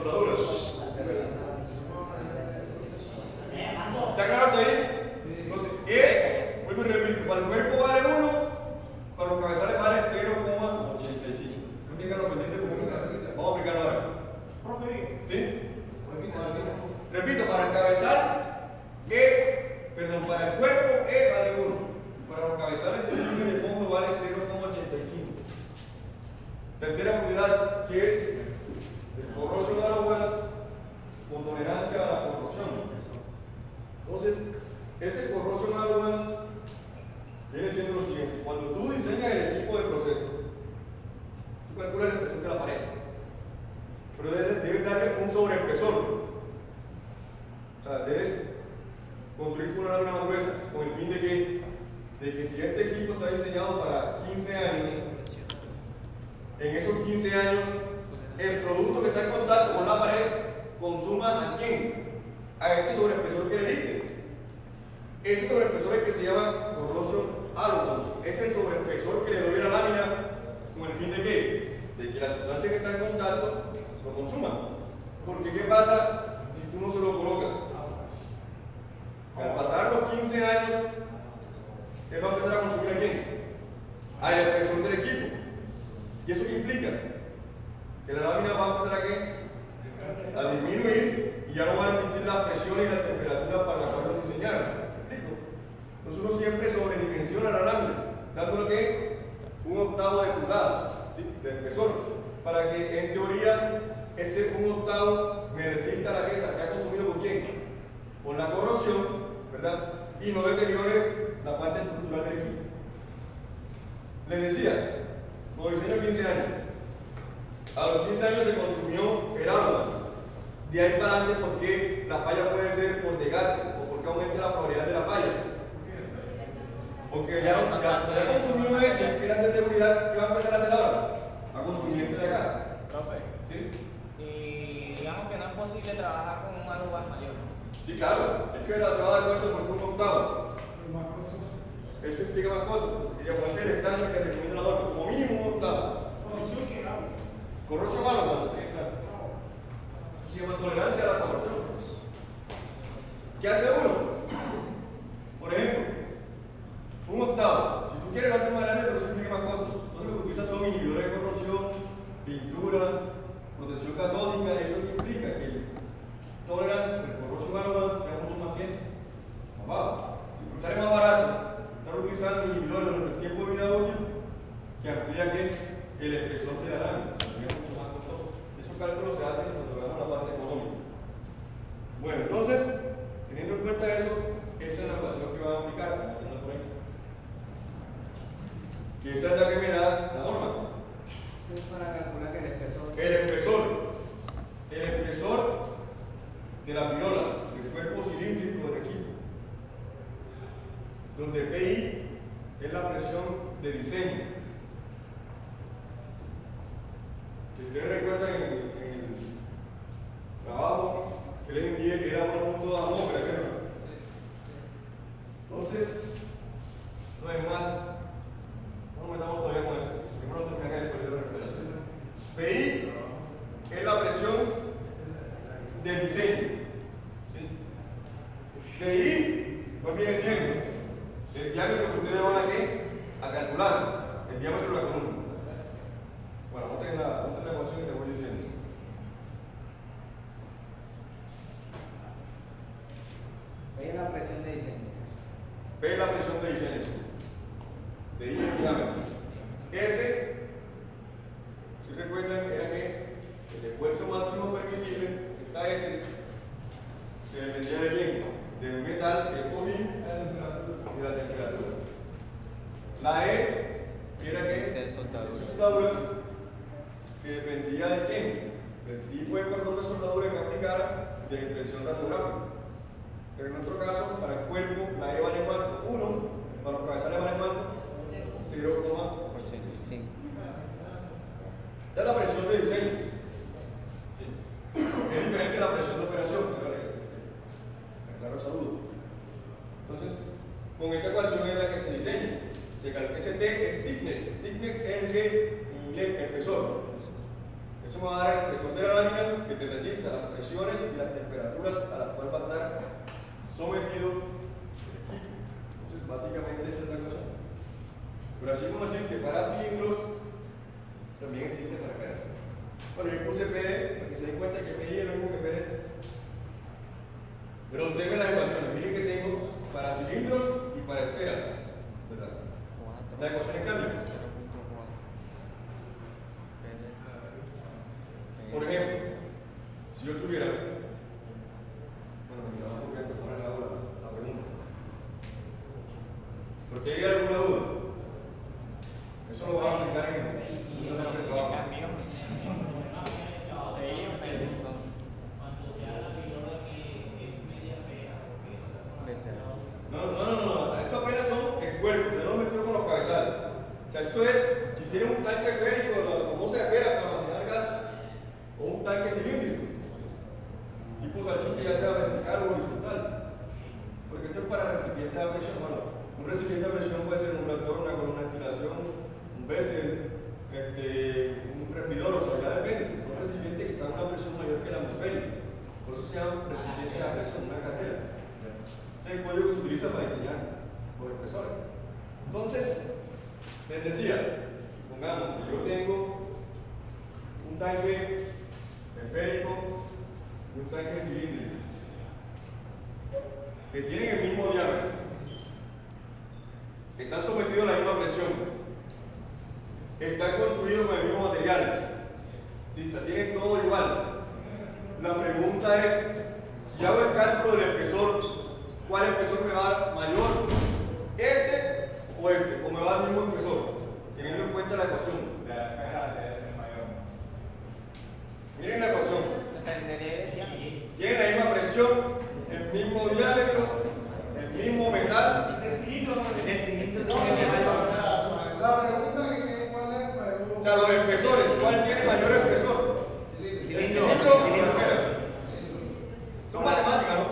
soldaduras. ¿Está claro hasta ahí? Entonces, vuelvo y repito, para el cuerpo vale 1, para los cabezales vale 0,85. Explícalo pendiente porque vamos a aplicarlo ahora. ¿Sí? Repito, para el cabezal para el cuerpo vale 1. Para los cabezales de cima y de fondo vale 0,85. Tercera propiedad, que es el corrosion avoidance con tolerancia a la corrosión. Entonces, ese corrosion avoidance viene siendo lo siguiente: cuando tú diseñas el equipo de proceso, tú calculas el espesor de la pared, pero debes darle un sobreespesor. O sea, debes construir una lámina más gruesa con el fin de que si este equipo está diseñado para 15 años, en esos 15 años, el producto que está en contacto con la pared consuma ¿a quién? A este sobreespesor que le diste. Ese sobreespesor es el que se llama corrosion avoidance. Es el sobreespesor que le doy a la lámina con el fin de ¿qué? De que la sustancia que está en contacto lo consuma. Porque ¿qué pasa si tú no se lo colocas? Al pasar los 15 años, él va a empezar a consumir ¿a quién? Al espesor del equipo. ¿Y eso qué implica? Que la lámina va a empezar ¿a qué? A disminuir y ya no van a sentir la presión y la temperatura para la cual lo diseñaron. ¿Me explico? Entonces uno siempre sobredimensiona la lámina, dándole ¿qué? Un octavo de pulgada, ¿sí? De espesor, para que en teoría ese un octavo me resista la pieza, sea consumido por quién? Por la corrosión, ¿verdad? Y no deteriore la parte estructural del equipo. Les decía, lo diseño 15 años. A los 15 años se consumió el agua. De ahí para adelante, porque la falla puede ser por desgaste o porque aumenta la probabilidad de la falla. Porque ya consumió ese, que era de seguridad, ¿qué va a empezar a hacer ahora? A consumir este de acá. Profe. ¿Sí? Y digamos que no es posible trabajar con un alugas mayor. Sí, claro. Es que te vas a dar cuenta porque un octavo. Eso implica más costo. Y ya puede ser el estándar que recomienda la norma, como mínimo un octavo. Corrosión avoidance, claro. Se llama tolerancia a la corrosión. ¿Qué hace uno? Por ejemplo, un octavo. Si tú quieres lo hacer más grande, pero eso implica más costo. Entonces lo que utilizan son inhibidores de corrosión, pintura, protección catódica, y eso implica que el tolerancia, el corrosión avoidance sea mucho más bien más bajo. Si sale más barato estar utilizando inhibidores en el tiempo de vida útil que amplía el espesor de la lámina. Esos cálculos se hacen cuando veamos la parte económica. Bueno, entonces, teniendo en cuenta eso, esa es la ecuación que van a aplicar, anotando por ahí. Que esa es la que me da la norma. Eso es para calcular el espesor. El espesor de las violas, del cuerpo cilíndrico del equipo. Donde PI es la presión de diseño. Si ustedes recuerdan en el trabajo que les envié, que era 1.2 atmósfera, ¿verdad? Entonces, no es más, no nos metamos todavía con eso. Primero terminar acá y después de referencia. PI es la presión de diseño. ¿Sí? DI, pues viene siendo el diámetro que ustedes van a calcular, el diámetro de la columna. Bueno, otra ecuación que te voy diciendo. P es la presión de diseño. P es la presión de diseño. De I el diámetro. S, si recuerdan, era que el esfuerzo máximo permisible, esta S, que dependía de quién? Del metal que cogí y de la temperatura. La E, que era que soldadura, que dependía de quién, del tipo de cordón de soldadura que aplicara y de la impresión radiográfica. Pero en nuestro caso, para el cuerpo, la E vale cuánto? 1, para los cabezales vale cuánto? 0,85. Esta es la presión de diseño. Es diferente a la presión de operación, aclaro esa duda. Entonces, con esa ecuación es la que se diseña. Ese T es stiffness. Stiffness es el que en inglés espesor. Eso me va a dar el espesor de la lámina que te resista las presiones y las temperaturas a las cuales va a estar sometido el equipo. Entonces, básicamente esa es la cosa. Pero así como existe para cilindros, también existe para esferas. Bueno, yo puse PD para que se den cuenta que PD es lo mismo que PD. Pero observen las ecuaciones. Miren que tengo para cilindros y para esferas, ¿verdad? Las ecuaciones cambian. Por ejemplo, si yo tuviera, bueno, me estaba ocurriendo ponerle ahora la pregunta. ¿Por qué hay alguna duda? Eso lo vamos a aplicar en el trabajo. No. Esto apenas son el cuerpo. Yo no me meto con los cabezales. O sea, esto es, si tienes un tanque esférico, la famosa esfera para almacenar gas, o un tanque cilíndrico, tipo salchicha, ya sea vertical o horizontal. Porque esto es para recipiente de presión. Bueno, un recipiente de presión puede ser un reactor, una columna de ventilación, un vessel, un hervidor, o sea, ya depende. Son recipientes que están a una presión mayor que la atmosférica. Por eso se llama recipiente de presión, una cartera. Ese es el código que se utiliza para diseñar los espesores. Entonces, les decía, supongamos que yo tengo un tanque esférico y un tanque cilíndrico que tienen el mismo diámetro, que están sometidos a la misma presión, que están construidos con el mismo material, ¿sí? O sea, tienen todo igual. La pregunta es, si hago el cálculo del espesor, ¿cuál espesor me va a dar mayor? ¿Este o este? ¿O me va a dar el mismo espesor? Teniendo en cuenta la ecuación. De la esfera debe ser mayor. Miren la ecuación. Tienen la misma presión, el mismo diámetro, el mismo metal. El cilindro tiene que ser La pregunta que cuál es, O sea, los espesores, ¿cuál tiene mayor espesor? ¿El cilindro o la esfera? Son matemáticas, ¿no?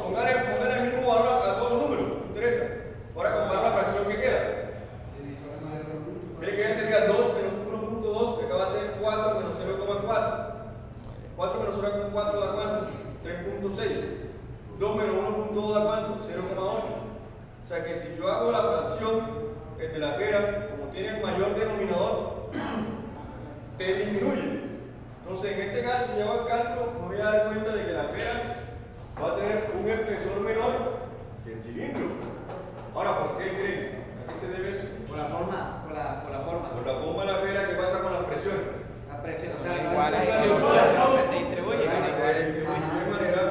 Póngale el mismo valor a todos los números, ¿me interesa? Ahora compara la fracción que queda. Miren que ya sería 2 menos 1.2, que acaba de ser 4 menos 0,4. 4 menos 0,4 da cuánto? 3.6. 2 menos 1.2 da cuánto? 0,8. O sea que si yo hago la fracción de la esfera, como tiene el mayor denominador, te disminuye. Entonces, en este caso, si hago el cálculo, me voy a dar cuenta de que la esfera va a tener un espesor menor que el cilindro. Ahora, ¿por qué creen? ¿A qué se debe eso? por la forma. Por la forma de la esfera que pasa con las presiones. La presión, o sea, Igual es Se distribuye de manera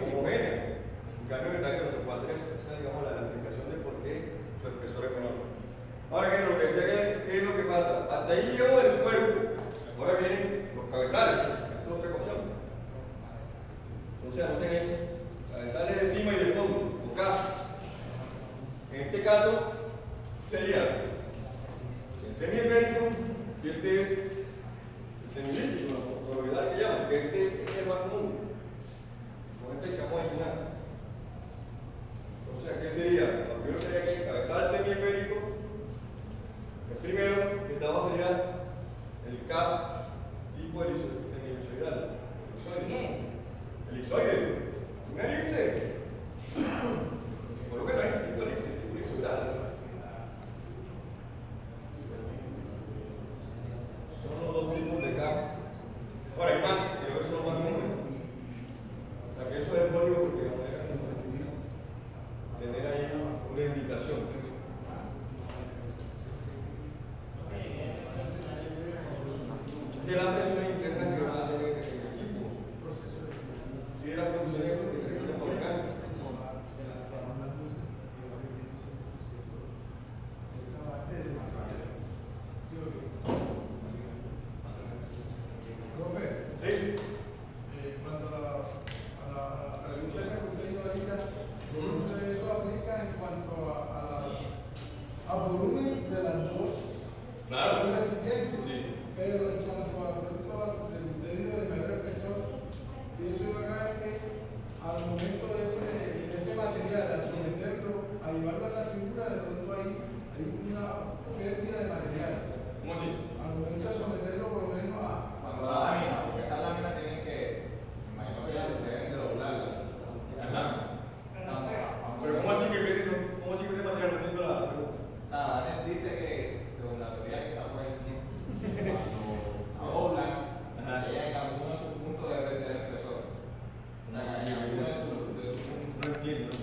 homogénea. En cambio, en verdad que no se puede hacer eso. Esa es, digamos, la explicación de por qué su espesor es menor. Ahora, ¿qué es lo que decía? ¿Qué es lo que pasa? Hasta ahí llevo el cuerpo. Ahora vienen los cabezales. Esto es otra ecuación. Entonces, anoten ahí. Cabezales de cima y de fondo. O K. En este caso, sería el semiesférico y este es el semilíquido, la propiedad que llaman, que este es el más común. Con este que vamos a enseñar. Entonces, ¿qué sería? Lo primero sería que cabezal semiesférico. El primero que estaba sería el K tipo semi-elipsoidal. Elipsoide. Una elipse. Por lo que no hay tipo elipse, tipo elipsoidal. Son los dos tipos de K. Ahora hay más, pero eso no es más común. O sea que eso es el código porque vamos a tener ahí una indicación. De las presiones internas que van a tener el equipo y de las condiciones de fabricantes.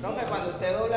Profe, cuando usted dobla